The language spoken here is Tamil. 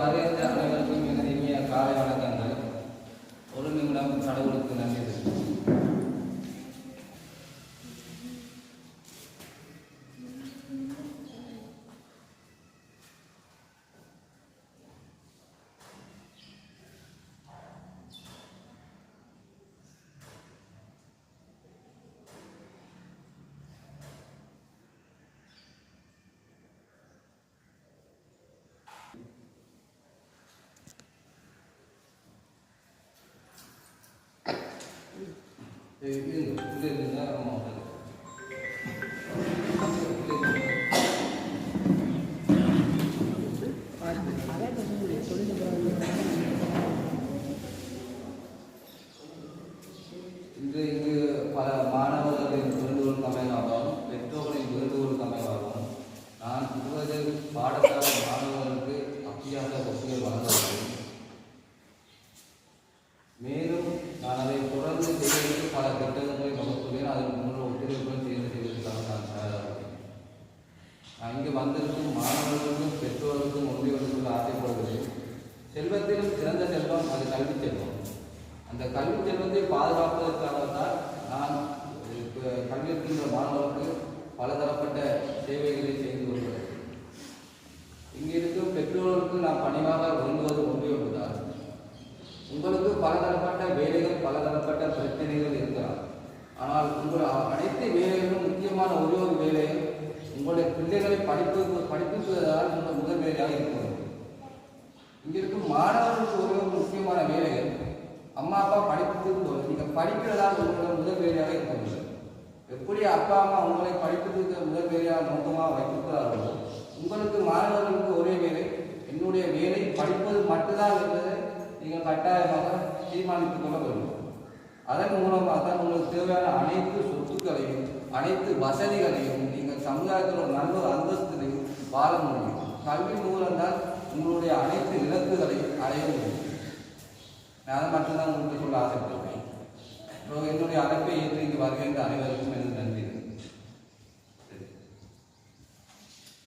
வருகின்ற அனைவருக்கும் எனது இனிய காலை வணக்கங்கள். ஒரு நிமிடம் கடவுளுக்கு நன்றி தெரிவிக்கிறேன். இங்கு பல மாணவர்களின் வேண்டுகோள் அமைவாகவும் பெற்றோர்களின் வேண்டுகோள் அமைவாகவும் நான் 20 பாடசாலை மாணவர்களுக்கு அத்தியாவசிய வசதிகள் வழங்குகிறேன். மேலும் நான் அதை தொடர்ந்து செய்வதற்கு பல திட்டங்களை வகுத்துள்ளேன். அதன் மூன்று ஒத்துழைப்புகள் சேர்ந்து செய்வதற்காக நான் தயாராகிறேன். நான் இங்கு வந்திருக்கும் மாணவர்களுக்கும் பெற்றோர்களுக்கும் ஒன்றியவர்களுக்கு ஆசைப்படுகிறேன். செல்வத்திலும் சிறந்த செல்வம் அது கல்வி செல்வம். அந்த கல்வி செல்வத்தை பாதுகாப்பதற்காக தான் நான் கல்வியிருக்கின்ற மாணவர்களுக்கு பலதரப்பட்ட சேவைகளை செய்து வருகிறேன். இங்கே இருக்கும் பெற்றோர்களுக்கு நான் பணிவாக வேண்டுவது ஒன்றே ஒன்றுதான். உங்களுக்கு பலதரப்பட்ட வேலைகள் பலதரப்பட்ட பிரச்சனைகள் இருக்கலாம். ஆனால் உங்கள் அனைத்து வேலைகளும் முக்கியமான ஒரே ஒரு வேலையும் உங்களுடைய பிள்ளைகளை படிப்புவதால் உங்கள் முதல் வேலையாக இருக்கிறது. இங்கே இருக்கும் மாணவர்களுக்கு ஒரே ஒரு முக்கியமான வேலைகள் அம்மா அப்பா படிப்புக்கு நீங்கள் படிக்கிறதால் உங்களோட முதல் வேலையாக இருக்கிறது. எப்படி அப்பா அம்மா உங்களை படிப்பதற்கு முதல் வேலையாக நோக்கமாக வைத்திருக்கிறார்களோ உங்களுக்கு மாணவர்களுக்கு ஒரே வேலை என்னுடைய வேலை படிப்பது மட்டும்தான் என்பதை நீங்கள் கட்டாயமாக தீர்மானித்துக் கொள்ள வேண்டும். அதன் மூலமாக தான் உங்களுக்கு தேவையான அனைத்து சொத்துக்களையும் அனைத்து வசதிகளையும் நீங்கள் சமுதாயத்தில் ஒரு நல்ல ஒரு அந்தஸ்திலையும் வாழ முடியும். கல்வி மூலம்தான் உங்களுடைய அனைத்து இலக்குகளையும் அடைய முடியும். நான் அதை மட்டும்தான் உங்களுக்கு சொல்ல ஆசைப்படுகிறேன். என்னுடைய அழைப்பை ஏற்று இங்கு வருகின்ற அனைவருக்கும்